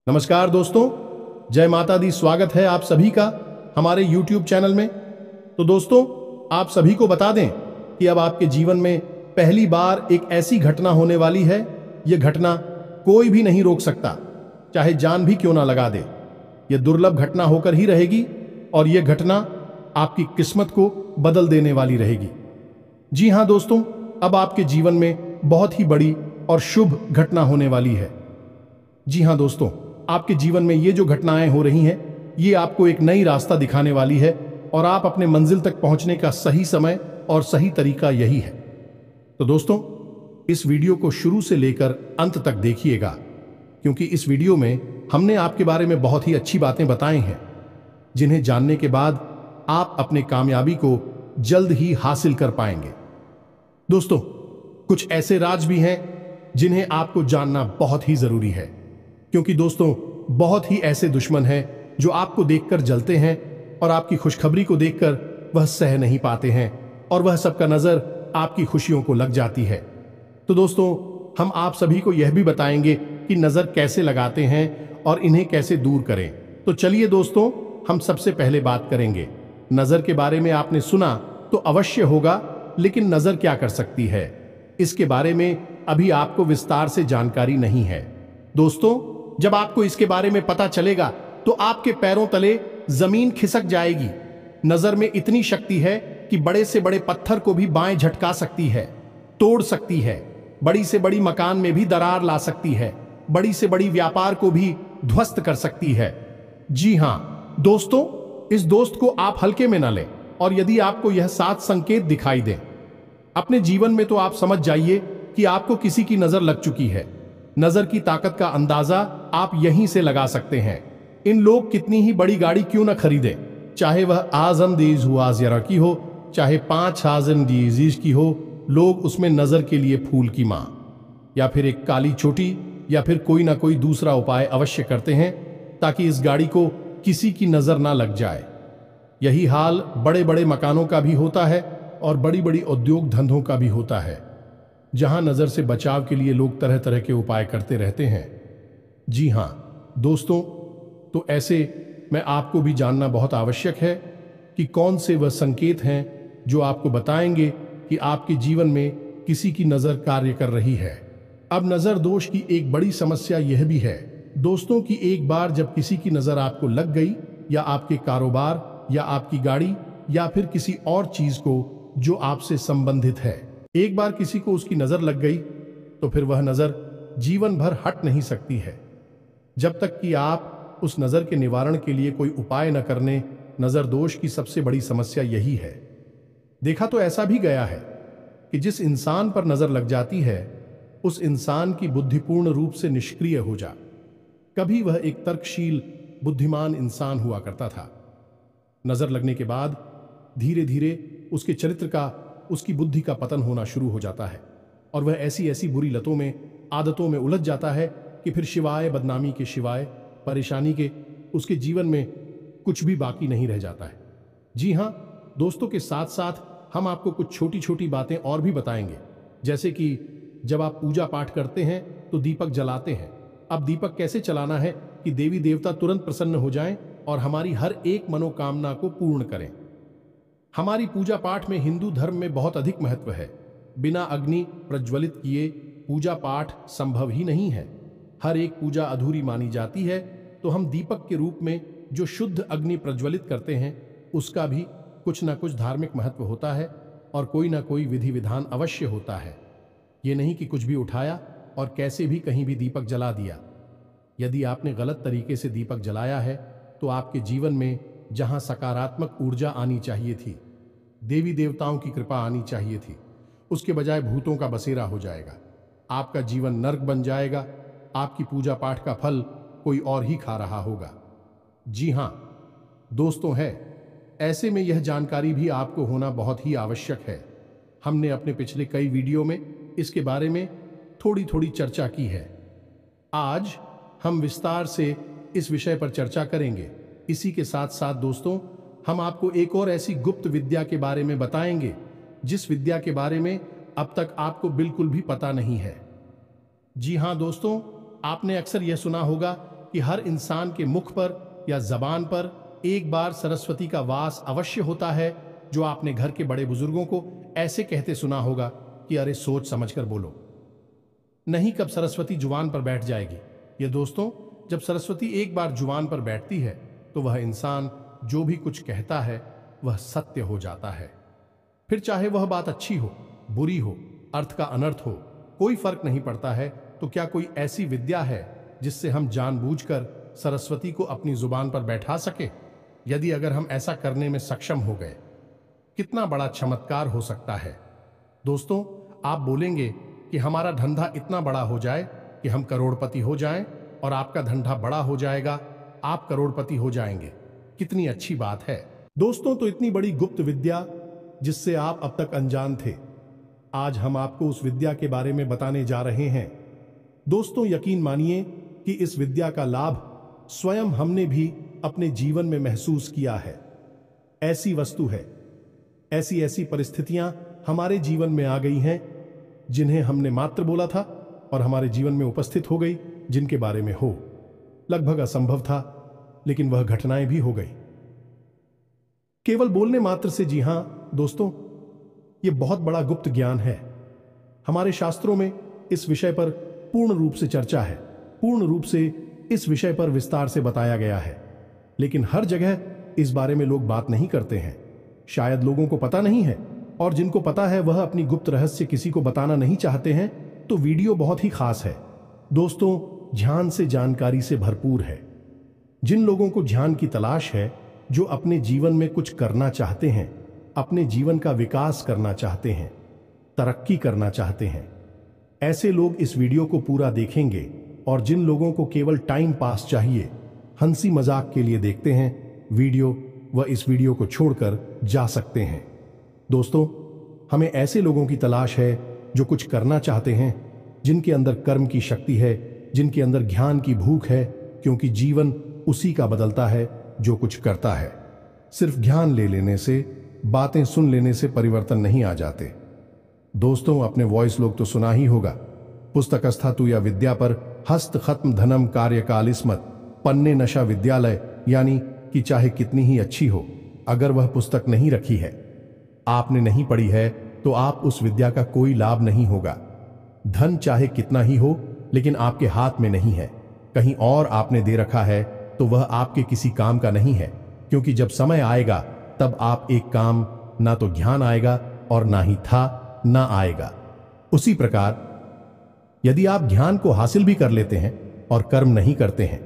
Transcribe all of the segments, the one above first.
नमस्कार दोस्तों, जय माता दी। स्वागत है आप सभी का हमारे YouTube चैनल में। तो दोस्तों, आप सभी को बता दें कि अब आपके जीवन में पहली बार एक ऐसी घटना होने वाली है। यह घटना कोई भी नहीं रोक सकता, चाहे जान भी क्यों ना लगा दे। यह दुर्लभ घटना होकर ही रहेगी और यह घटना आपकी किस्मत को बदल देने वाली रहेगी। जी हाँ दोस्तों, अब आपके जीवन में बहुत ही बड़ी और शुभ घटना होने वाली है। जी हाँ दोस्तों, आपके जीवन में ये जो घटनाएं हो रही हैं, ये आपको एक नई रास्ता दिखाने वाली है और आप अपने मंजिल तक पहुंचने का सही समय और सही तरीका यही है। तो दोस्तों, इस वीडियो को शुरू से लेकर अंत तक देखिएगा, क्योंकि इस वीडियो में हमने आपके बारे में बहुत ही अच्छी बातें बताई हैं, जिन्हें जानने के बाद आप अपने कामयाबी को जल्द ही हासिल कर पाएंगे। दोस्तों, कुछ ऐसे राज भी हैं जिन्हें आपको जानना बहुत ही जरूरी है, क्योंकि दोस्तों, बहुत ही ऐसे दुश्मन हैं जो आपको देखकर जलते हैं और आपकी खुशखबरी को देखकर वह सह नहीं पाते हैं और वह सबका नजर आपकी खुशियों को लग जाती है। तो दोस्तों, हम आप सभी को यह भी बताएंगे कि नजर कैसे लगाते हैं और इन्हें कैसे दूर करें। तो चलिए दोस्तों, हम सबसे पहले बात करेंगे नजर के बारे में। आपने सुना तो अवश्य होगा, लेकिन नजर क्या कर सकती है, इसके बारे में अभी आपको विस्तार से जानकारी नहीं है। दोस्तों, जब आपको इसके बारे में पता चलेगा तो आपके पैरों तले जमीन खिसक जाएगी। नजर में इतनी शक्ति है कि बड़े से बड़े पत्थर को भी बाएं झटका सकती है, तोड़ सकती है। बड़ी से बड़ी मकान में भी दरार ला सकती है, बड़ी से बड़ी व्यापार को भी ध्वस्त कर सकती है। जी हां दोस्तों, इस दोस्त को आप हल्के में न लें, और यदि आपको यह 7 संकेत दिखाई दें अपने जीवन में, तो आप समझ जाइए कि आपको किसी की नजर लग चुकी है। नजर की ताकत का अंदाजा आप यहीं से लगा सकते हैं। इन लोग कितनी ही बड़ी गाड़ी क्यों न खरीदें, चाहे वह आजम दीज हुआजिरा की हो, चाहे 5000 डीजीज की हो, लोग उसमें नजर के लिए फूल की मां या फिर एक काली चोटी या फिर कोई ना कोई दूसरा उपाय अवश्य करते हैं, ताकि इस गाड़ी को किसी की नजर ना लग जाए। यही हाल बड़े बड़े मकानों का भी होता है और बड़ी बड़ी उद्योग धंधों का भी होता है, जहां नजर से बचाव के लिए लोग तरह तरह के उपाय करते रहते हैं। जी हां दोस्तों, तो ऐसे में आपको भी जानना बहुत आवश्यक है कि कौन से वह संकेत हैं जो आपको बताएंगे कि आपके जीवन में किसी की नजर कार्य कर रही है। अब नजर दोष की एक बड़ी समस्या यह भी है दोस्तों कि एक बार जब किसी की नजर आपको लग गई, या आपके कारोबार या आपकी गाड़ी या फिर किसी और चीज को जो आपसे संबंधित है, एक बार किसी को उसकी नजर लग गई, तो फिर वह नजर जीवन भर हट नहीं सकती है, जब तक कि आप उस नजर के निवारण के लिए कोई उपाय न करने। नजर दोष की सबसे बड़ी समस्या यही है। देखा तो ऐसा भी गया है कि जिस इंसान पर नजर लग जाती है, उस इंसान की बुद्धि पूर्ण रूप से निष्क्रिय हो जा। कभी वह एक तर्कशील बुद्धिमान इंसान हुआ करता था। नजर लगने के बाद धीरे धीरे उसके चरित्र का, उसकी बुद्धि का पतन होना शुरू हो जाता है और वह ऐसी ऐसी बुरी लतों में, आदतों में उलझ जाता है कि फिर शिवाय बदनामी के, शिवाय परेशानी के, उसके जीवन में कुछ भी बाकी नहीं रह जाता है। जी हां दोस्तों, के साथ साथ हम आपको कुछ छोटी छोटी बातें और भी बताएंगे, जैसे कि जब आप पूजा पाठ करते हैं तो दीपक जलाते हैं। अब दीपक कैसे चलाना है कि देवी देवता तुरंत प्रसन्न हो जाएं और हमारी हर एक मनोकामना को पूर्ण करें। हमारी पूजा पाठ में हिंदू धर्म में बहुत अधिक महत्व है। बिना अग्नि प्रज्वलित किए पूजा पाठ संभव ही नहीं है। हर एक पूजा अधूरी मानी जाती है। तो हम दीपक के रूप में जो शुद्ध अग्नि प्रज्वलित करते हैं, उसका भी कुछ ना कुछ धार्मिक महत्व होता है और कोई ना कोई विधि विधान अवश्य होता है। ये नहीं कि कुछ भी उठाया और कैसे भी कहीं भी दीपक जला दिया। यदि आपने गलत तरीके से दीपक जलाया है, तो आपके जीवन में जहां सकारात्मक ऊर्जा आनी चाहिए थी, देवी देवताओं की कृपा आनी चाहिए थी, उसके बजाय भूतों का बसेरा हो जाएगा। आपका जीवन नर्क बन जाएगा। आपकी पूजा पाठ का फल कोई और ही खा रहा होगा। जी हां दोस्तों, है ऐसे में यह जानकारी भी आपको होना बहुत ही आवश्यक है। हमने अपने पिछले कई वीडियो में इसके बारे में थोड़ी थोड़ी चर्चा की है। आज हम विस्तार से इस विषय पर चर्चा करेंगे। इसी के साथ साथ दोस्तों, हम आपको एक और ऐसी गुप्त विद्या के बारे में बताएंगे, जिस विद्या के बारे में अब तक आपको बिल्कुल भी पता नहीं है। जी हां दोस्तों, आपने अक्सर यह सुना होगा कि हर इंसान के मुख पर या जबान पर एक बार सरस्वती का वास अवश्य होता है, जो आपने घर के बड़े बुजुर्गों को ऐसे कहते सुना होगा कि अरे सोच समझकर बोलो, नहीं कब सरस्वती जुबान पर बैठ जाएगी। ये दोस्तों, जब सरस्वती एक बार जुबान पर बैठती है तो वह इंसान जो भी कुछ कहता है वह सत्य हो जाता है। फिर चाहे वह बात अच्छी हो, बुरी हो, अर्थ का अनर्थ हो, कोई फर्क नहीं पड़ता है। तो क्या कोई ऐसी विद्या है जिससे हम जानबूझकर सरस्वती को अपनी जुबान पर बैठा सके? यदि अगर हम ऐसा करने में सक्षम हो गए, कितना बड़ा चमत्कार हो सकता है। दोस्तों, आप बोलेंगे कि हमारा धंधा इतना बड़ा हो जाए कि हम करोड़पति हो जाएं और आपका धंधा बड़ा हो जाएगा, आप करोड़पति हो जाएंगे। कितनी अच्छी बात है। दोस्तों, तो इतनी बड़ी गुप्त विद्या जिससे आप अब तक अनजान थे, आज हम आपको उस विद्या के बारे में बताने जा रहे हैं। दोस्तों, यकीन मानिए कि इस विद्या का लाभ स्वयं हमने भी अपने जीवन में महसूस किया है। ऐसी वस्तु है, ऐसी ऐसी परिस्थितियां हमारे जीवन में आ गई हैं जिन्हें हमने मात्र बोला था और हमारे जीवन में उपस्थित हो गई, जिनके बारे में हो लगभग असंभव था, लेकिन वह घटनाएं भी हो गई केवल बोलने मात्र से। जी हां दोस्तों, यह बहुत बड़ा गुप्त ज्ञान है। हमारे शास्त्रों में इस विषय पर पूर्ण रूप से चर्चा है, पूर्ण रूप से इस विषय पर विस्तार से बताया गया है, लेकिन हर जगह इस बारे में लोग बात नहीं करते हैं। शायद लोगों को पता नहीं है, और जिनको पता है वह अपनी गुप्त रहस्य किसी को बताना नहीं चाहते हैं। तो वीडियो बहुत ही खास है दोस्तों, ध्यान से जानकारी से भरपूर है। जिन लोगों को ध्यान की तलाश है, जो अपने जीवन में कुछ करना चाहते हैं, अपने जीवन का विकास करना चाहते हैं, तरक्की करना चाहते हैं, ऐसे लोग इस वीडियो को पूरा देखेंगे। और जिन लोगों को केवल टाइम पास चाहिए, हंसी मजाक के लिए देखते हैं वीडियो, वह इस वीडियो को छोड़कर जा सकते हैं। दोस्तों, हमें ऐसे लोगों की तलाश है जो कुछ करना चाहते हैं, जिनके अंदर कर्म की शक्ति है, जिनके अंदर ज्ञान की भूख है, क्योंकि जीवन उसी का बदलता है जो कुछ करता है। सिर्फ ज्ञान ले लेने से, बातें सुन लेने से परिवर्तन नहीं आ जाते। दोस्तों, अपने वॉइस लोग तो सुना ही होगा, पुस्तकस्था तू या विद्या पर हस्त खत्म धनम कार्यकाल इस्मत पन्ने नशा विद्यालय, यानी कि चाहे कितनी ही अच्छी हो, अगर वह पुस्तक नहीं रखी है, आपने नहीं पढ़ी है, तो आप उस विद्या का कोई लाभ नहीं होगा। धन चाहे कितना ही हो, लेकिन आपके हाथ में नहीं है, कहीं और आपने दे रखा है, तो वह आपके किसी काम का नहीं है। क्योंकि जब समय आएगा तब आप एक काम, ना तो ज्ञान आएगा और ना ही था ना आएगा। उसी प्रकार यदि आप ज्ञान को हासिल भी कर लेते हैं और कर्म नहीं करते हैं,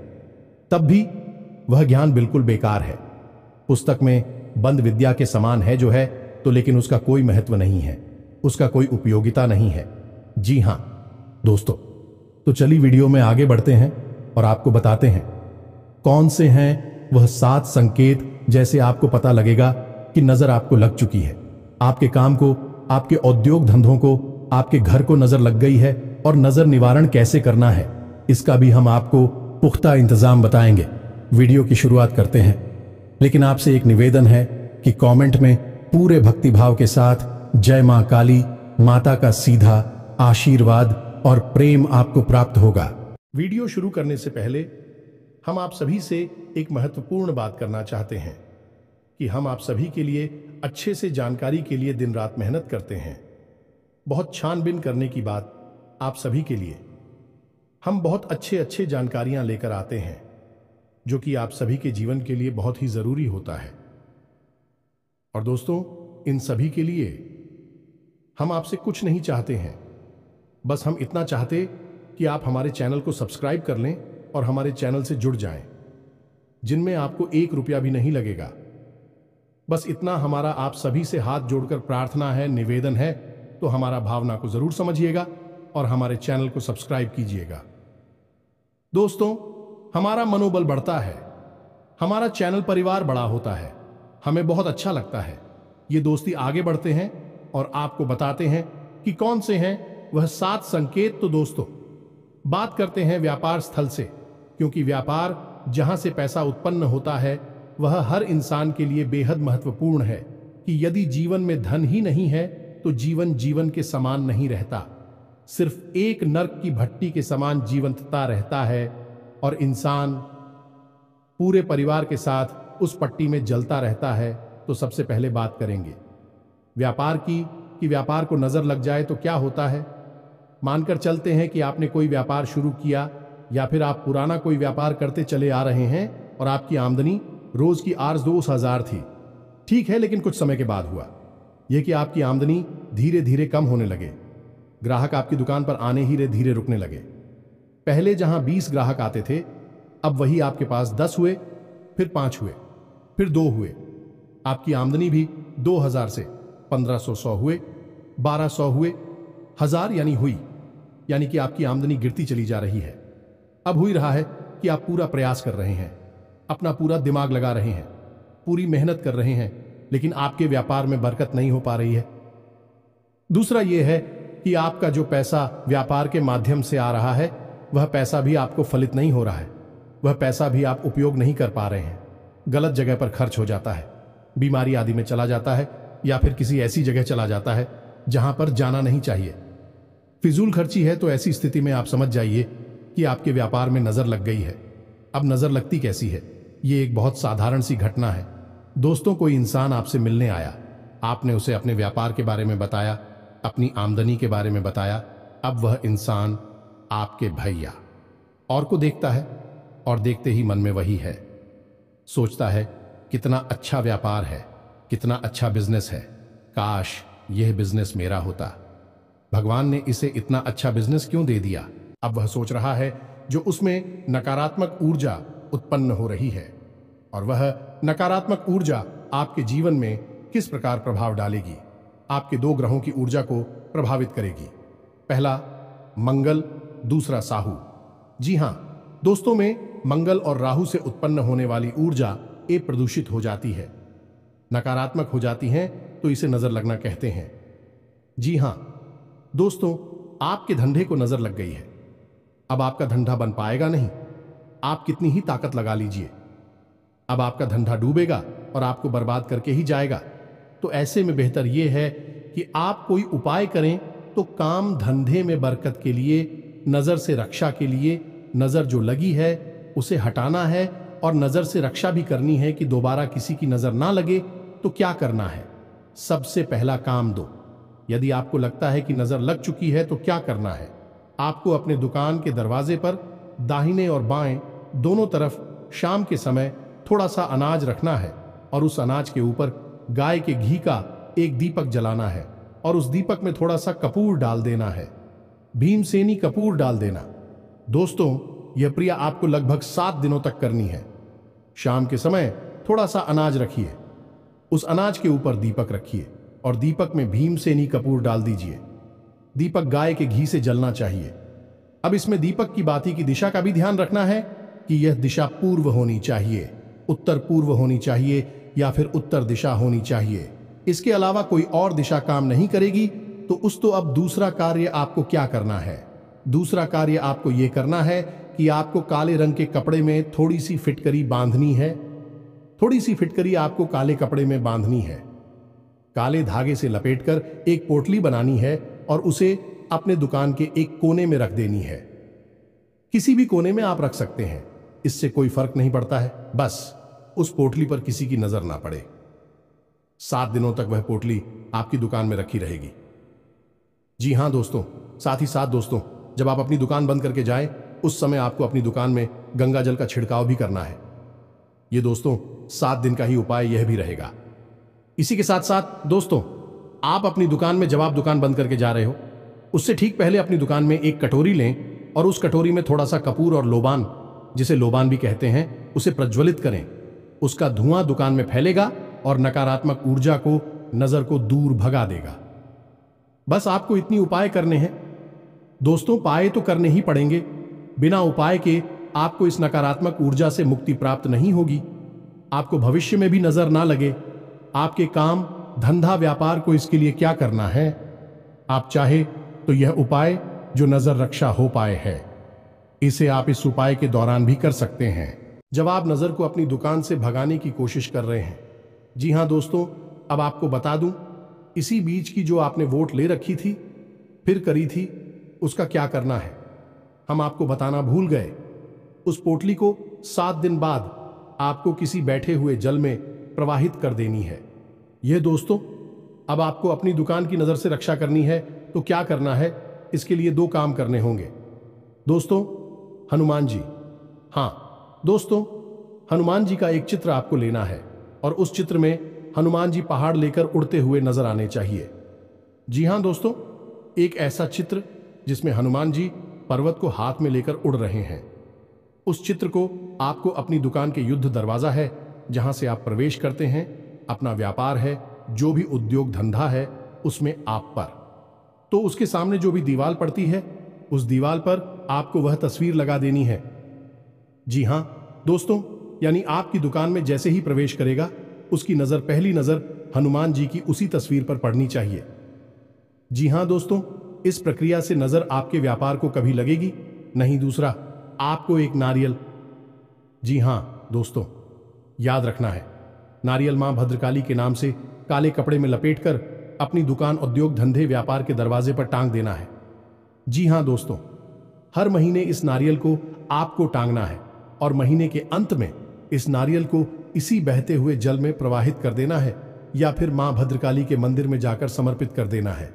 तब भी वह ज्ञान बिल्कुल बेकार है। पुस्तक में बंद विद्या के समान है जो है, तो लेकिन उसका कोई महत्व नहीं है, उसका कोई उपयोगिता नहीं है। जी हां दोस्तों, तो चलिए वीडियो में आगे बढ़ते हैं और आपको बताते हैं कौन से हैं वह 7 संकेत, जैसे आपको पता लगेगा कि नजर आपको लग चुकी है, आपके काम को, आपके औद्योग धंधों को, आपके घर को नजर लग गई है, और नजर निवारण कैसे करना है, इसका भी हम आपको पुख्ता इंतजाम बताएंगे। वीडियो की शुरुआत करते हैं, लेकिन आपसे एक निवेदन है कि कमेंट में पूरे भक्तिभाव के साथ जय मां काली, माता का सीधा आशीर्वाद और प्रेम आपको प्राप्त होगा। वीडियो शुरू करने से पहले हम आप सभी से एक महत्वपूर्ण बात करना चाहते हैं कि हम आप सभी के लिए अच्छे से जानकारी के लिए दिन रात मेहनत करते हैं। बहुत छानबीन करने की बात आप सभी के लिए, हम बहुत अच्छे जानकारियां लेकर आते हैं, जो कि आप सभी के जीवन के लिए बहुत ही जरूरी होता है। और दोस्तों, इन सभी के लिए हम आपसे कुछ नहीं चाहते हैं, बस हम इतना चाहते कि आप हमारे चैनल को सब्सक्राइब कर लें और हमारे चैनल से जुड़ जाएं, जिनमें आपको 1 रुपया भी नहीं लगेगा। बस इतना हमारा आप सभी से हाथ जोड़कर प्रार्थना है, निवेदन है। तो हमारा भावना को जरूर समझिएगा और हमारे चैनल को सब्सक्राइब कीजिएगा। दोस्तों, हमारा मनोबल बढ़ता है, हमारा चैनल परिवार बड़ा होता है, हमें बहुत अच्छा लगता है। ये दोस्ती आगे बढ़ते हैं और आपको बताते हैं कि कौन से हैं वह 7 संकेत। तो दोस्तों, बात करते हैं व्यापार स्थल से, क्योंकि व्यापार जहां से पैसा उत्पन्न होता है वह हर इंसान के लिए बेहद महत्वपूर्ण है। कि यदि जीवन में धन ही नहीं है तो जीवन के समान नहीं रहता, सिर्फ एक नर्क की भट्टी के समान जीवंतता रहता है। और इंसान पूरे परिवार के साथ उस पट्टी में जलता रहता है, तो सबसे पहले बात करेंगे व्यापार की कि व्यापार को नजर लग जाए तो क्या होता है। मानकर चलते हैं कि आपने कोई व्यापार शुरू किया या फिर आप पुराना कोई व्यापार करते चले आ रहे हैं और आपकी आमदनी रोज की 8-10,000 थी। ठीक है, लेकिन कुछ समय के बाद हुआ यह कि आपकी आमदनी धीरे धीरे कम होने लगे। ग्राहक आपकी दुकान पर आने ही धीरे रुकने लगे। पहले जहां 20 ग्राहक आते थे, अब वही आपके पास 10 हुए, फिर 5 हुए, फिर 2 हुए। आपकी आमदनी भी 2000 से 1500 हुए, 1200 हुए, 1000 यानी कि आपकी आमदनी गिरती चली जा रही है। अब हो ही रहा है कि आप पूरा प्रयास कर रहे हैं, अपना पूरा दिमाग लगा रहे हैं, पूरी मेहनत कर रहे हैं, लेकिन आपके व्यापार में बरकत नहीं हो पा रही है। दूसरा यह है कि आपका जो पैसा व्यापार के माध्यम से आ रहा है, वह पैसा भी आपको फलित नहीं हो रहा है। वह पैसा भी आप उपयोग नहीं कर पा रहे हैं। गलत जगह पर खर्च हो जाता है, बीमारी आदि में चला जाता है, या फिर किसी ऐसी जगह चला जाता है जहां पर जाना नहीं चाहिए। फिजूल खर्ची है। तो ऐसी स्थिति में आप समझ जाइए कि आपके व्यापार में नजर लग गई है। अब नजर लगती कैसी है? ये एक बहुत साधारण सी घटना है। दोस्तों, कोई इंसान आपसे मिलने आया, आपने उसे अपने व्यापार के बारे में बताया, अपनी आमदनी के बारे में बताया। अब वह इंसान आपके भैया और को देखता है और देखते ही मन में वही है, सोचता है कितना अच्छा व्यापार है, कितना अच्छा बिजनेस है, काश यह बिजनेस मेरा होता। भगवान ने इसे इतना अच्छा बिजनेस क्यों दे दिया? अब वह सोच रहा है जो उसमें नकारात्मक ऊर्जा उत्पन्न हो रही है, और वह नकारात्मक ऊर्जा आपके जीवन में किस प्रकार प्रभाव डालेगी। आपके 2 ग्रहों की ऊर्जा को प्रभावित करेगी। पहला मंगल, दूसरा साहू। जी हां दोस्तों, में मंगल और राहु से उत्पन्न होने वाली ऊर्जा प्रदूषित हो जाती है, नकारात्मक हो जाती है, तो इसे नजर लगना कहते हैं। जी हां दोस्तों, आपके धंधे को नजर लग गई है। अब आपका धंधा बन पाएगा नहीं, आप कितनी ही ताकत लगा लीजिए। अब आपका धंधा डूबेगा और आपको बर्बाद करके ही जाएगा। तो ऐसे में बेहतर यह है कि आप कोई उपाय करें। तो काम धंधे में बरकत के लिए, नजर से रक्षा के लिए, नजर जो लगी है उसे हटाना है, और नजर से रक्षा भी करनी है कि दोबारा किसी की नजर ना लगे। तो क्या करना है? सबसे पहला काम दो। यदि आपको लगता है कि नजर लग चुकी है तो क्या करना है? आपको अपने दुकान के दरवाजे पर दाहिने और बाएं दोनों तरफ शाम के समय थोड़ा सा अनाज रखना है, और उस अनाज के ऊपर गाय के घी का एक दीपक जलाना है, और उस दीपक में थोड़ा सा कपूर डाल देना है, भीमसेनी कपूर डाल देना। दोस्तों, यह क्रिया आपको लगभग 7 दिनों तक करनी है। शाम के समय थोड़ा सा अनाज रखिए, उस अनाज के ऊपर दीपक रखिए, और दीपक में भीमसेनी कपूर डाल दीजिए। दीपक गाय के घी से जलना चाहिए। अब इसमें दीपक की बाती की दिशा का भी ध्यान रखना है कि यह दिशा पूर्व होनी चाहिए, उत्तर पूर्व होनी चाहिए, या फिर उत्तर दिशा होनी चाहिए। इसके अलावा कोई और दिशा काम नहीं करेगी। तो अब दूसरा कार्य आपको क्या करना है? दूसरा कार्य आपको यह करना है कि आपको काले रंग के कपड़े में थोड़ी सी फिटकरी बांधनी है। थोड़ी सी फिटकरी आपको काले कपड़े में बांधनी है, काले धागे से लपेटकर एक पोटली बनानी है, और उसे अपने दुकान के एक कोने में रख देनी है। किसी भी कोने में आप रख सकते हैं, इससे कोई फर्क नहीं पड़ता है। बस उस पोटली पर किसी की नजर ना पड़े। 7 दिनों तक वह पोटली आपकी दुकान में रखी रहेगी। जी हां दोस्तों, साथ ही साथ दोस्तों, जब आप अपनी दुकान बंद करके जाएं, उस समय आपको अपनी दुकान में गंगा जल का छिड़काव भी करना है। ये दोस्तों 7 दिन का ही उपाय यह भी रहेगा। इसी के साथ साथ दोस्तों, आप अपनी दुकान में, जब आप दुकान बंद करके जा रहे हो, उससे ठीक पहले अपनी दुकान में एक कटोरी लें, और उस कटोरी में थोड़ा सा कपूर और लोबान, जिसे लोबान भी कहते हैं, उसे प्रज्वलित करें। उसका धुआं दुकान में फैलेगा और नकारात्मक ऊर्जा को, नजर को दूर भगा देगा। बस आपको इतनी उपाय करने हैं दोस्तों। उपाय तो करने ही पड़ेंगे, बिना उपाय के आपको इस नकारात्मक ऊर्जा से मुक्ति प्राप्त नहीं होगी। आपको भविष्य में भी नजर ना लगे। आपके काम, धंधा, व्यापार को इसके लिए क्या करना है? आप चाहे तो यह उपाय जो नजर रक्षा हो पाए है, इसे आप इस उपाय के दौरान भी कर सकते हैं, जब आप नजर को अपनी दुकान से भगाने की कोशिश कर रहे हैं। जी हां दोस्तों, अब आपको बता दूं, इसी बीच की जो आपने वोट ले रखी थी, फिर करी थी, उसका क्या करना है हम आपको बताना भूल गए। उस पोटली को 7 दिन बाद आपको किसी बैठे हुए जल में प्रवाहित कर देनी है। यह दोस्तों, अब आपको अपनी दुकान की नजर से रक्षा करनी है तो क्या करना है, इसके लिए 2 काम करने होंगे। दोस्तों, हनुमान जी, हाँ दोस्तों, हनुमान जी का एक चित्र आपको लेना है और उस चित्र में हनुमान जी पहाड़ लेकर उड़ते हुए नजर आने चाहिए। जी हाँ दोस्तों, एक ऐसा चित्र जिसमें हनुमान जी पर्वत को हाथ में लेकर उड़ रहे हैं। उस चित्र को आपको अपनी दुकान के युद्ध दरवाजा है जहां से आप प्रवेश करते हैं, अपना व्यापार है, जो भी उद्योग धंधा है उसमें आप पर, तो उसके सामने जो भी दीवार पड़ती है उस दीवार पर आपको वह तस्वीर लगा देनी है। जी हां दोस्तों, यानी आपकी दुकान में जैसे ही प्रवेश करेगा उसकी नजर, पहली नजर हनुमान जी की उसी तस्वीर पर पड़नी चाहिए। जी हां दोस्तों, इस प्रक्रिया से नजर आपके व्यापार को कभी लगेगी नहीं। दूसरा, आपको एक नारियल, जी हां दोस्तों, याद रखना है, नारियल मां भद्रकाली के नाम से काले कपड़े में लपेटकर अपनी दुकान, उद्योग धंधे, व्यापार के दरवाजे पर टांग देना है। जी हां दोस्तों, हर महीने इस नारियल को आपको टांगना है और महीने के अंत में इस नारियल को इसी बहते हुए जल में प्रवाहित कर देना है या फिर मां भद्रकाली के मंदिर में जाकर समर्पित कर देना है।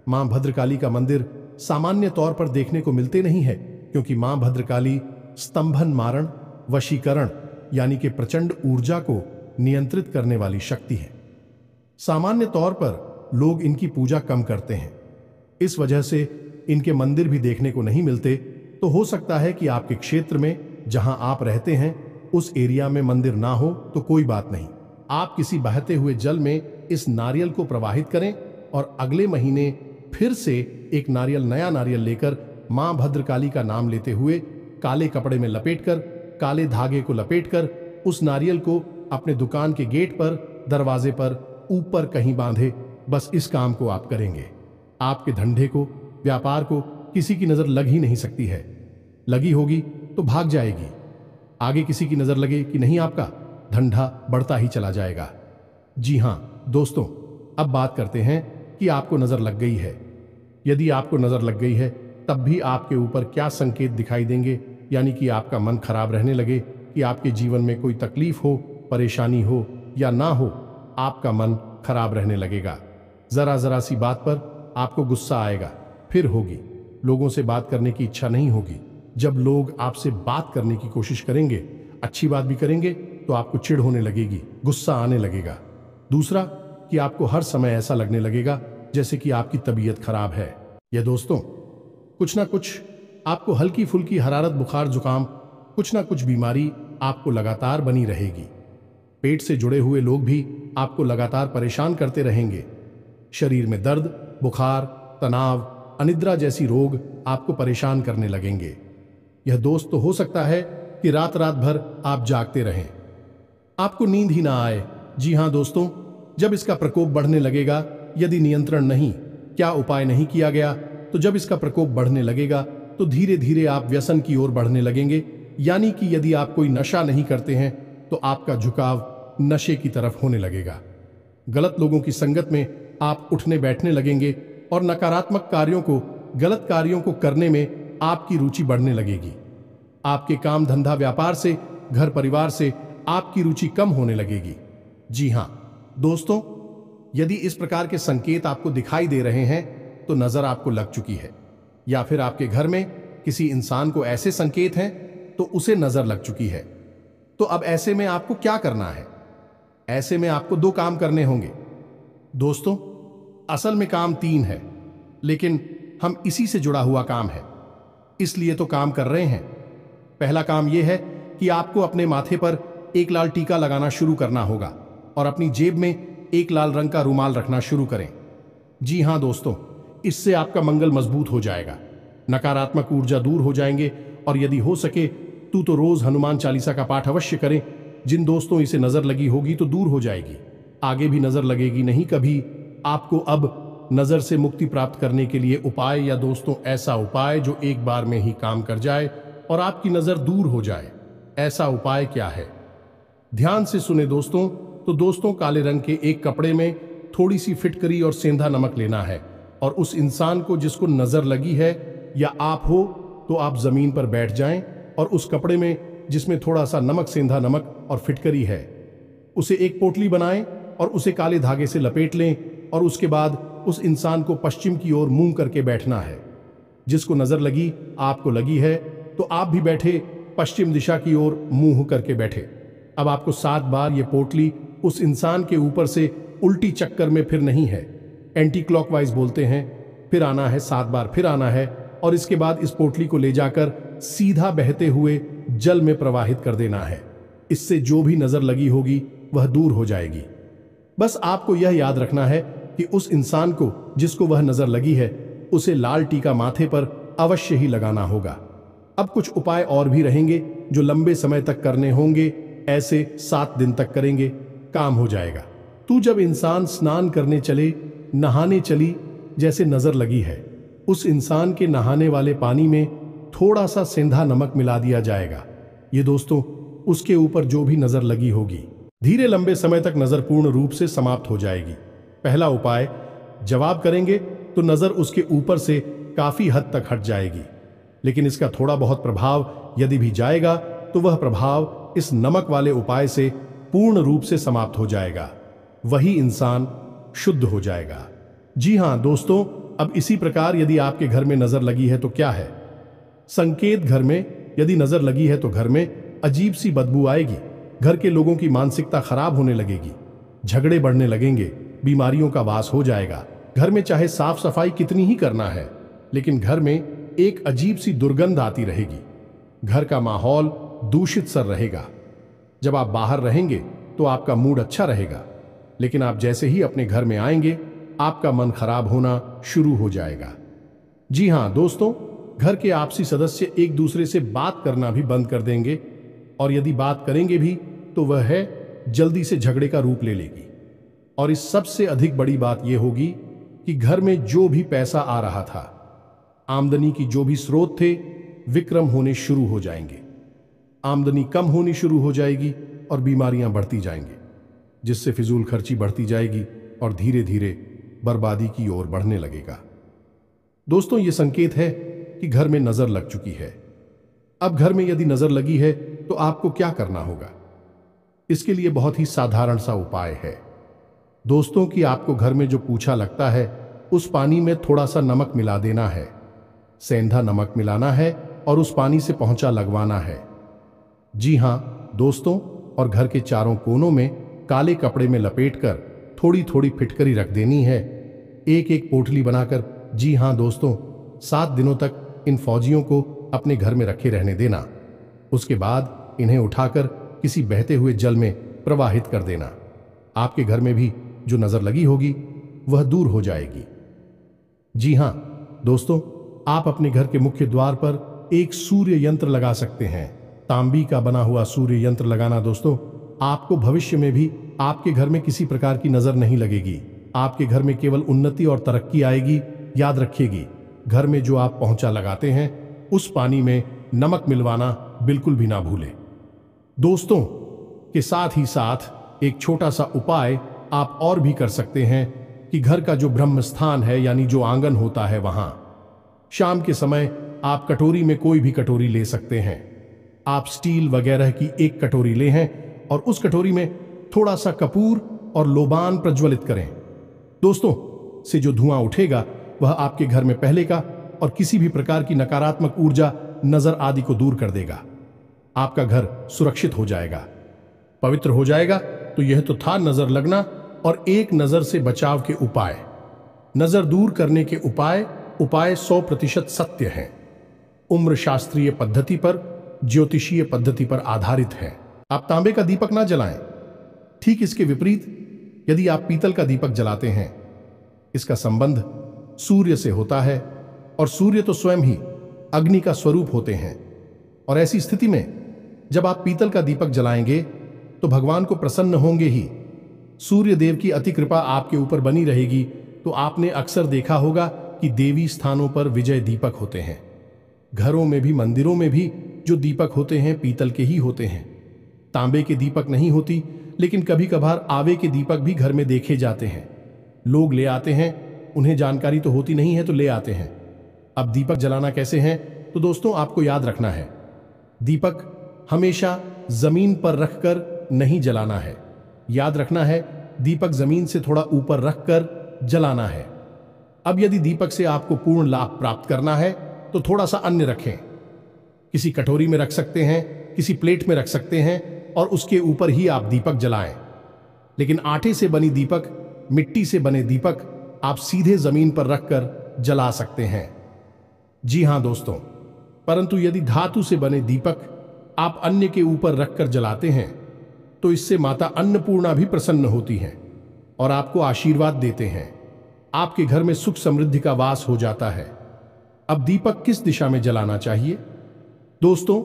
मां भद्रकाली का मंदिर सामान्य तौर पर देखने को मिलते नहीं है, क्योंकि मां भद्रकाली स्तंभन मारण, वशीकरण यानी कि प्रचंड ऊर्जा को नियंत्रित करने वाली शक्ति है। सामान्य तौर पर लोग इनकी पूजा कम करते हैं, इस वजह से इनके मंदिर भी देखने को नहीं मिलते। तो हो सकता है कि आपके क्षेत्र में जहां आप रहते हैं उस एरिया में मंदिर ना हो तो कोई बात नहीं, आप किसी बहते हुए जल में इस नारियल को प्रवाहित करें और अगले महीने फिर से एक नारियल, नया नारियल लेकर मां भद्रकाली का नाम लेते हुए काले कपड़े में लपेटकर, काले धागे को लपेटकर उस नारियल को अपने दुकान के गेट पर, दरवाजे पर, ऊपर कहीं बांधे। बस इस काम को आप करेंगे, आपके धंधे को, व्यापार को किसी की नजर लग ही नहीं सकती है। लगी होगी तो भाग जाएगी। आगे किसी की नजर लगे कि नहीं, आपका धंधा बढ़ता ही चला जाएगा। जी हां दोस्तों, अब बात करते हैं कि आपको नजर लग गई है। यदि आपको नजर लग गई है तब भी आपके ऊपर क्या संकेत दिखाई देंगे, यानी कि आपका मन खराब रहने लगे, कि आपके जीवन में कोई तकलीफ हो, परेशानी हो या ना हो, आपका मन खराब रहने लगेगा। जरा जरा सी बात पर आपको गुस्सा आएगा, फिर होगी लोगों से बात करने की इच्छा नहीं होगी। जब लोग आपसे बात करने की कोशिश करेंगे, अच्छी बात भी करेंगे, तो आपको चिढ़ होने लगेगी, गुस्सा आने लगेगा। दूसरा, कि आपको हर समय ऐसा लगने लगेगा जैसे कि आपकी तबीयत खराब है। यह दोस्तों, कुछ ना कुछ आपको हल्की फुल्की हरारत, बुखार, जुकाम, कुछ ना कुछ बीमारी आपको लगातार बनी रहेगी। पेट से जुड़े हुए लोग भी आपको लगातार परेशान करते रहेंगे। शरीर में दर्द, बुखार, तनाव, अनिद्रा जैसी रोग आपको परेशान करने लगेंगे। यह दोस्त तो हो सकता है कि रात रात भर आप जागते रहें, आपको नींद ही ना आए। जी हां दोस्तों, जब इसका प्रकोप बढ़ने लगेगा, यदि नियंत्रण नहीं, क्या उपाय नहीं किया गया, तो जब इसका प्रकोप बढ़ने लगेगा तो धीरे धीरे आप व्यसन की ओर बढ़ने लगेंगे। यानी कि यदि आप कोई नशा नहीं करते हैं तो आपका झुकाव नशे की तरफ होने लगेगा। गलत लोगों की संगत में आप उठने बैठने लगेंगे और नकारात्मक कार्यों को, गलत कार्यों को करने में आपकी रुचि बढ़ने लगेगी। आपके काम धंधा, व्यापार से, घर परिवार से आपकी रुचि कम होने लगेगी। जी हां दोस्तों, यदि इस प्रकार के संकेत आपको दिखाई दे रहे हैं तो नजर आपको लग चुकी है, या फिर आपके घर में किसी इंसान को ऐसे संकेत हैं तो उसे नजर लग चुकी है। तो अब ऐसे में आपको क्या करना है? ऐसे में आपको 2 काम करने होंगे। दोस्तों, असल में काम 3 है, लेकिन हम इसी से जुड़ा हुआ काम है, इसलिए तो काम कर रहे हैं। पहला काम यह है कि आपको अपने माथे पर एक लाल टीका लगाना शुरू करना होगा और अपनी जेब में एक लाल रंग का रुमाल रखना शुरू करें। जी हां दोस्तों, इससे आपका मंगल मजबूत हो जाएगा, नकारात्मक ऊर्जा दूर हो जाएंगे। और यदि हो सके तो रोज हनुमान चालीसा का पाठ अवश्य करें। जिन दोस्तों इसे नजर लगी होगी तो दूर हो जाएगी, आगे भी नजर लगेगी नहीं कभी। आपको अब नजर से मुक्ति प्राप्त करने के लिए उपाय, या दोस्तों ऐसा उपाय जो एक बार में ही काम कर जाए और आपकी नजर दूर हो जाए, ऐसा उपाय क्या है? ध्यान से सुने दोस्तों। तो दोस्तों, काले रंग के एक कपड़े में थोड़ी सी फिटकरी और सेंधा नमक लेना है और उस इंसान को जिसको नजर लगी है, या आप हो तो आप जमीन पर बैठ जाएं और उस कपड़े में जिसमें थोड़ा सा नमक, सेंधा नमक और फिटकरी है, उसे एक पोटली बनाएं और उसे काले धागे से लपेट लें और उसके बाद उस इंसान को पश्चिम की ओर मुंह करके बैठना है। जिसको नजर लगी, आपको लगी है, तो आप भी बैठे पश्चिम दिशा की ओर मुंह करके बैठे। अब आपको 7 बार ये पोटली उस इंसान के ऊपर से उल्टी चक्कर में फिर नहीं है, एंटी क्लॉकवाइज बोलते हैं, फिर आना है 7 बार, फिर आना है और इसके बाद इस पोटली को ले जाकर सीधा बहते हुए जल में प्रवाहित कर देना है। इससे जो भी नजर लगी होगी वह दूर हो जाएगी। बस आपको यह याद रखना है कि उस इंसान को जिसको वह नजर लगी है उसे लाल टीका माथे पर अवश्य ही लगाना होगा। अब कुछ उपाय और भी रहेंगे जो लंबे समय तक करने होंगे। ऐसे 7 दिन तक करेंगे, काम हो जाएगा। तू जब इंसान स्नान करने चले, नहाने चली, जैसे नजर लगी है, उस इंसान के नहाने वाले पानी में थोड़ा सा सेंधा नमक मिला दिया जाएगा। ये दोस्तों उसके ऊपर जो भी नजर लगी होगी, धीरे लंबे समय तक नजर पूर्ण रूप से समाप्त हो जाएगी। पहला उपाय, जवाब करेंगे तो नजर उसके ऊपर से काफी हद तक हट जाएगी, लेकिन इसका थोड़ा बहुत प्रभाव यदि भी जाएगा तो वह प्रभाव इस नमक वाले उपाय से पूर्ण रूप से समाप्त हो जाएगा। वही इंसान शुद्ध हो जाएगा। जी हां दोस्तों, अब इसी प्रकार यदि आपके घर में नजर लगी है तो क्या है संकेत? घर में यदि नजर लगी है तो घर में अजीब सी बदबू आएगी, घर के लोगों की मानसिकता खराब होने लगेगी, झगड़े बढ़ने लगेंगे, बीमारियों का वास हो जाएगा। घर में चाहे साफ सफाई कितनी ही करना है, लेकिन घर में एक अजीब सी दुर्गंध आती रहेगी। घर का माहौल दूषित सा रहेगा। जब आप बाहर रहेंगे तो आपका मूड अच्छा रहेगा, लेकिन आप जैसे ही अपने घर में आएंगे आपका मन खराब होना शुरू हो जाएगा। जी हां दोस्तों, घर के आपसी सदस्य एक दूसरे से बात करना भी बंद कर देंगे, और यदि बात करेंगे भी तो वह है जल्दी से झगड़े का रूप ले लेगी। और इस सबसे अधिक बड़ी बात यह होगी कि घर में जो भी पैसा आ रहा था, आमदनी की जो भी स्रोत थे, विक्रम होने शुरू हो जाएंगे। आमदनी कम होनी शुरू हो जाएगी और बीमारियां बढ़ती जाएंगी, जिससे फिजूल खर्ची बढ़ती जाएगी और धीरे धीरे बर्बादी की ओर बढ़ने लगेगा। दोस्तों, यह संकेत है कि घर में नजर लग चुकी है। अब घर में यदि नजर लगी है तो आपको क्या करना होगा? इसके लिए बहुत ही साधारण सा उपाय है दोस्तों कि आपको घर में जो पूछा लगता है उस पानी में थोड़ा सा नमक मिला देना है, सेंधा नमक मिलाना है और उस पानी से पोंछा लगवाना है। जी हां दोस्तों, और घर के चारों कोनों में काले कपड़े में लपेटकर थोड़ी थोड़ी फिटकरी रख देनी है, एक एक पोटली बनाकर। जी हां दोस्तों, 7 दिनों तक इन फौजियों को अपने घर में रखे रहने देना। उसके बाद इन्हें उठाकर किसी बहते हुए जल में प्रवाहित कर देना। आपके घर में भी जो नजर लगी होगी वह दूर हो जाएगी। जी हां दोस्तों, आप अपने घर के मुख्य द्वार पर एक सूर्य यंत्र लगा सकते हैं। तांबी का बना हुआ सूर्य यंत्र लगाना दोस्तों, आपको भविष्य में भी आपके घर में किसी प्रकार की नजर नहीं लगेगी। आपके घर में केवल उन्नति और तरक्की आएगी। याद रखिएगी, घर में जो आप पोंछा लगाते हैं उस पानी में नमक मिलवाना बिल्कुल भी ना भूलें। दोस्तों के साथ ही साथ एक छोटा सा उपाय आप और भी कर सकते हैं कि घर का जो ब्रह्म स्थान है, यानी जो आंगन होता है, वहां शाम के समय आप कटोरी में कोई भी कटोरी ले सकते हैं। आप स्टील वगैरह की एक कटोरी ले हैं और उस कटोरी में थोड़ा सा कपूर और लोबान प्रज्वलित करें। दोस्तों, से जो धुआं उठेगा वह आपके घर में पहले का और किसी भी प्रकार की नकारात्मक ऊर्जा, नजर आदि को दूर कर देगा। आपका घर सुरक्षित हो जाएगा, पवित्र हो जाएगा। तो यह तो था नजर लगना और एक नजर से बचाव के उपाय। नजर दूर करने के उपाय 100% सत्य हैं, उम्र शास्त्रीय पद्धति पर, ज्योतिषीय पद्धति पर आधारित है। आप तांबे का दीपक ना जलाएं। ठीक इसके विपरीत यदि आप पीतल का दीपक जलाते हैं, इसका संबंध सूर्य से होता है और सूर्य तो स्वयं ही अग्नि का स्वरूप होते हैं। और ऐसी स्थिति में जब आप पीतल का दीपक जलाएंगे तो भगवान को प्रसन्न होंगे ही। सूर्य देव की अति कृपा आपके ऊपर बनी रहेगी। तो आपने अक्सर देखा होगा कि देवी स्थानों पर विजय दीपक होते हैं। घरों में भी, मंदिरों में भी जो दीपक होते हैं पीतल के ही होते हैं, तांबे के दीपक नहीं होती। लेकिन कभी कभार आवे के दीपक भी घर में देखे जाते हैं। लोग ले आते हैं, उन्हें जानकारी तो होती नहीं है तो ले आते हैं। अब दीपक जलाना कैसे है? तो दोस्तों आपको याद रखना है, दीपक हमेशा जमीन पर रखकर नहीं जलाना है। याद रखना है, दीपक जमीन से थोड़ा ऊपर रखकर जलाना है। अब यदि दीपक से आपको पूर्ण लाभ प्राप्त करना है तो थोड़ा सा अन्य रखें। किसी कटोरी में रख सकते हैं, किसी प्लेट में रख सकते हैं और उसके ऊपर ही आप दीपक जलाएं। लेकिन आटे से बनी दीपक, मिट्टी से बने दीपक आप सीधे जमीन पर रखकर जला सकते हैं। जी हां दोस्तों, परंतु यदि धातु से बने दीपक आप अन्य के ऊपर रखकर जलाते हैं तो इससे माता अन्नपूर्णा भी प्रसन्न होती हैं और आपको आशीर्वाद देते हैं। आपके घर में सुख समृद्धि का वास हो जाता है। अब दीपक किस दिशा में जलाना चाहिए? दोस्तों,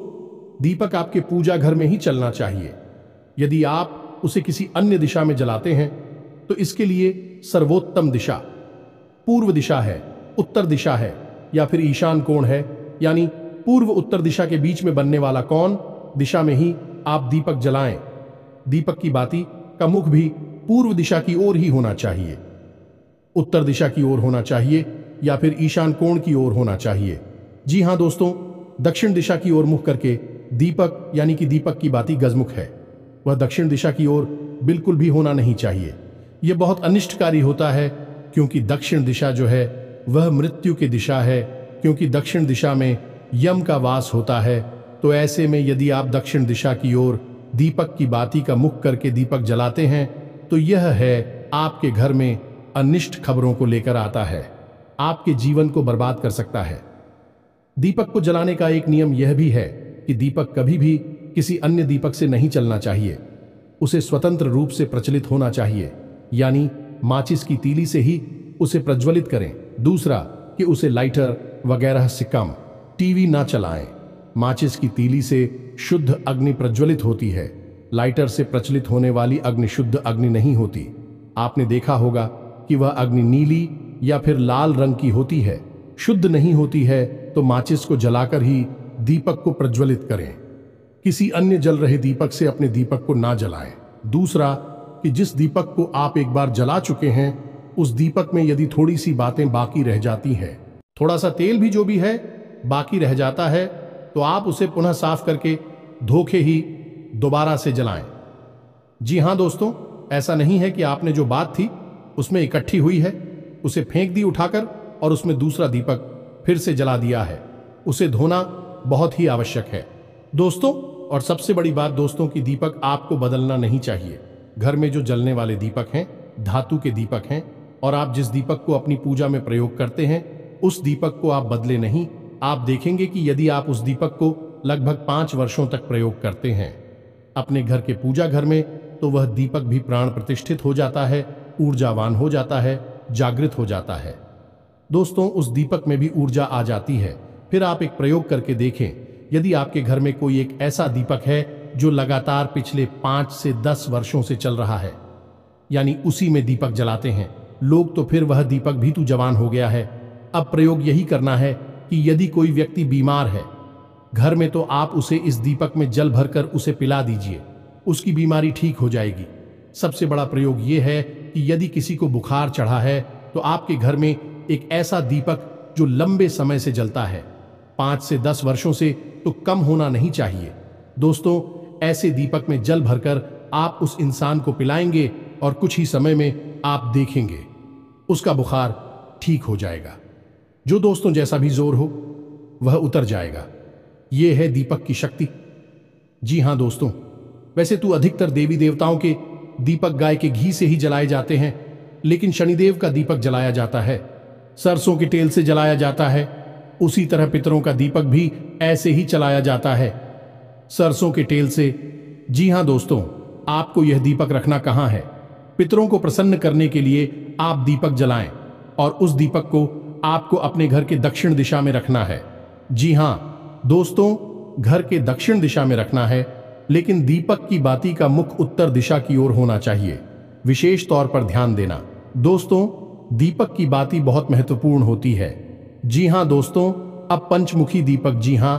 दीपक आपके पूजा घर में ही चलना चाहिए। यदि आप उसे किसी अन्य दिशा में जलाते हैं तो इसके लिए सर्वोत्तम दिशा पूर्व दिशा है, उत्तर दिशा है या फिर ईशान कोण है, यानी पूर्व उत्तर दिशा के बीच में बनने वाला कोण दिशा में ही आप दीपक जलाएं। दीपक की बाती का मुख भी पूर्व दिशा की ओर ही होना चाहिए, उत्तर दिशा की ओर होना चाहिए या फिर ईशान कोण की ओर होना चाहिए। जी हां दोस्तों, दक्षिण दिशा की ओर मुख करके दीपक यानी कि दीपक की बाती गजमुख है, वह दक्षिण दिशा की ओर बिल्कुल भी होना नहीं चाहिए। यह बहुत अनिष्टकारी होता है क्योंकि दक्षिण दिशा जो है वह मृत्यु की दिशा है, क्योंकि दक्षिण दिशा में यम का वास होता है। तो ऐसे में यदि आप दक्षिण दिशा की ओर दीपक की बाती का मुख करके दीपक जलाते हैं तो यह है आपके घर में अनिष्ट खबरों को लेकर आता है, आपके जीवन को बर्बाद कर सकता है। दीपक को जलाने का एक नियम यह भी है कि दीपक कभी भी किसी अन्य दीपक से नहीं चलना चाहिए, उसे स्वतंत्र रूप से प्रचलित होना चाहिए, यानी माचिस की तीली से ही उसे प्रज्वलित करें। दूसरा कि उसे लाइटर वगैरह से कम टीवी ना चलाएं। माचिस की तीली से शुद्ध अग्नि प्रज्वलित होती है, लाइटर से प्रचलित होने वाली अग्नि शुद्ध अग्नि नहीं होती। आपने देखा होगा कि वह अग्नि नीली या फिर लाल रंग की होती है, शुद्ध नहीं होती है। तो माचिस को जलाकर ही दीपक को प्रज्वलित करें, किसी अन्य जल रहे दीपक से अपने दीपक को ना जलाएं। दूसरा कि जिस दीपक को आप एक बार जला चुके हैं उस दीपक में यदि थोड़ी सी बातें बाकी रह जाती हैं, थोड़ा सा तेल भी जो भी है बाकी रह जाता है, तो आप उसे पुनः साफ करके धोखे ही दोबारा से जलाएं। जी हां दोस्तों, ऐसा नहीं है कि आपने जो बात थी उसमें इकट्ठी हुई है उसे फेंक दी उठाकर और उसमें दूसरा दीपक फिर से जला दिया है। उसे धोना बहुत ही आवश्यक है दोस्तों। और सबसे बड़ी बात दोस्तों की दीपक आपको बदलना नहीं चाहिए। घर में जो जलने वाले दीपक हैं धातु के दीपक हैं और आप जिस दीपक को अपनी पूजा में प्रयोग करते हैं उस दीपक को आप बदले नहीं। आप देखेंगे कि यदि आप उस दीपक को लगभग 5 वर्षों तक प्रयोग करते हैं अपने घर के पूजा घर में, तो वह दीपक भी प्राण प्रतिष्ठित हो जाता है, ऊर्जावान हो जाता है, जागृत हो जाता है। दोस्तों, उस दीपक में भी ऊर्जा आ जाती है। फिर आप एक प्रयोग करके देखें, यदि आपके घर में कोई एक ऐसा दीपक है जो लगातार पिछले 5 से 10 वर्षों से चल रहा है, यानी उसी में दीपक जलाते हैं लोग, तो फिर वह दीपक भी तो जवान हो गया है। अब प्रयोग यही करना है कि यदि कोई व्यक्ति बीमार है घर में, तो आप उसे इस दीपक में जल भरकर उसे पिला दीजिए, उसकी बीमारी ठीक हो जाएगी। सबसे बड़ा प्रयोग यह है कि यदि किसी को बुखार चढ़ा है तो आपके घर में एक ऐसा दीपक जो लंबे समय से जलता है, 5 से 10 वर्षों से तो कम होना नहीं चाहिए। दोस्तों, ऐसे दीपक में जल भरकर आप उस इंसान को पिलाएंगे और कुछ ही समय में आप देखेंगे उसका बुखार ठीक हो जाएगा। जो दोस्तों जैसा भी जोर हो वह उतर जाएगा। यह है दीपक की शक्ति। जी हां दोस्तों, वैसे तो अधिकतर देवी देवताओं के दीपक गाय के घी से ही जलाए जाते हैं, लेकिन शनिदेव का दीपक जलाया जाता है, सरसों के तेल से जलाया जाता है। उसी तरह पितरों का दीपक भी ऐसे ही जलाया जाता है, सरसों के तेल से। जी हां दोस्तों, आपको यह दीपक रखना कहां है? पितरों को प्रसन्न करने के लिए आप दीपक जलाएं और उस दीपक को आपको अपने घर के दक्षिण दिशा में रखना है। जी हां दोस्तों, घर के दक्षिण दिशा में रखना है, लेकिन दीपक की बाती का मुख उत्तर दिशा की ओर होना चाहिए। विशेष तौर पर ध्यान देना दोस्तों, दीपक की बाती बहुत महत्वपूर्ण होती है। जी हां दोस्तों, अब पंचमुखी दीपक। जी हां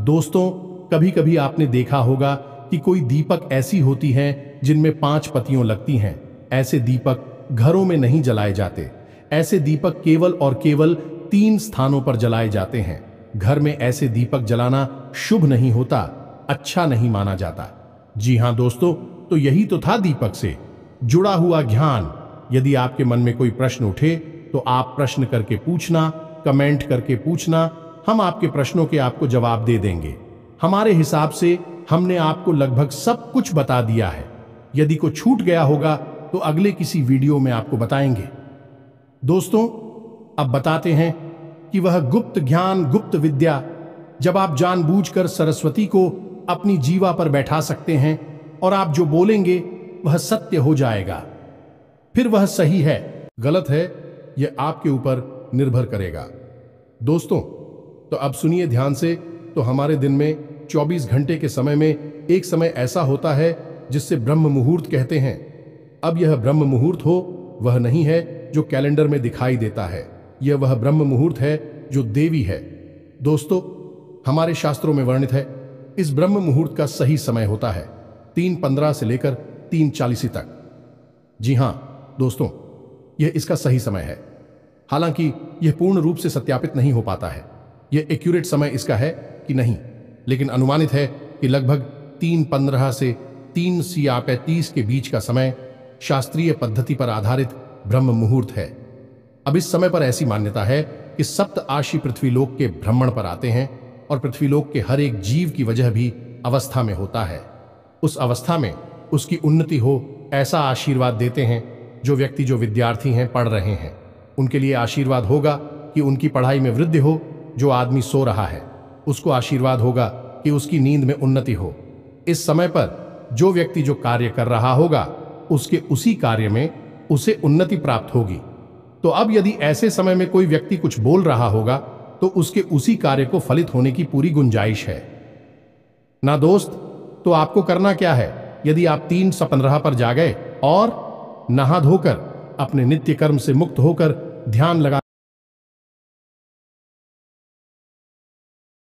दोस्तों, कभी कभी आपने देखा होगा कि कोई दीपक ऐसी होती हैं जिनमें 5 पत्तियां लगती हैं। ऐसे दीपक घरों में नहीं जलाए जाते। ऐसे दीपक केवल और केवल 3 स्थानों पर जलाए जाते हैं। घर में ऐसे दीपक जलाना शुभ नहीं होता। अच्छा नहीं माना जाता। जी हाँ दोस्तों, तो यही तो था दीपक से जुड़ा हुआ ज्ञान। यदि आपके मन में कोई प्रश्न उठे तो आप प्रश्न करके पूछना, कमेंट करके पूछना, हम आपके प्रश्नों के आपको जवाब दे देंगे। हमारे हिसाब से हमने आपको लगभग सब कुछ बता दिया है। यदि कुछ छूट गया होगा तो अगले किसी वीडियो में आपको बताएंगे। दोस्तों, अब बताते हैं कि वह गुप्त ज्ञान, गुप्त विद्या, जब आप जानबूझकर सरस्वती को अपनी जीवा पर बैठा सकते हैं और आप जो बोलेंगे वह सत्य हो जाएगा। फिर वह सही है, गलत है, यह आपके ऊपर निर्भर करेगा। दोस्तों, तो अब सुनिए ध्यान से। तो हमारे दिन में 24 घंटे के समय में एक समय ऐसा होता है जिससे ब्रह्म मुहूर्त कहते हैं। अब यह ब्रह्म मुहूर्त हो वह नहीं है जो कैलेंडर में दिखाई देता है, यह वह ब्रह्म मुहूर्त है जो देवी है। दोस्तों, हमारे शास्त्रों में वर्णित है इस ब्रह्म मुहूर्त का सही समय होता है 3:15 से लेकर 3:40 तक। जी हां दोस्तों, यह इसका सही समय है। हालांकि यह पूर्ण रूप से सत्यापित नहीं हो पाता है यह एक्यूरेट समय इसका है कि नहीं, लेकिन अनुमानित है कि लगभग 3:15 से 3:35 के बीच का समय शास्त्रीय पद्धति पर आधारित ब्रह्म मुहूर्त है। अब इस समय पर ऐसी मान्यता है कि सप्त आशी पृथ्वीलोक के भ्रमण पर आते हैं और पृथ्वीलोक के हर एक जीव की वजह भी अवस्था में होता है। उस अवस्था में उसकी उन्नति हो ऐसा आशीर्वाद देते हैं। जो व्यक्ति, जो विद्यार्थी हैं, पढ़ रहे हैं, उनके लिए आशीर्वाद होगा कि उनकी पढ़ाई में वृद्धि हो। जो आदमी सो रहा है उसको आशीर्वाद होगा कि उसकी नींद में उन्नति हो। इस समय पर जो व्यक्ति जो कार्य कर रहा होगा उसके उसी कार्य में उसे उन्नति प्राप्त होगी। तो अब यदि ऐसे समय में कोई व्यक्ति कुछ बोल रहा होगा तो उसके उसी कार्य को फलित होने की पूरी गुंजाइश है ना दोस्त। तो आपको करना क्या है, यदि आप 3:15 पर जा गए और नहा धोकर अपने नित्य कर्म से मुक्त होकर ध्यान लगा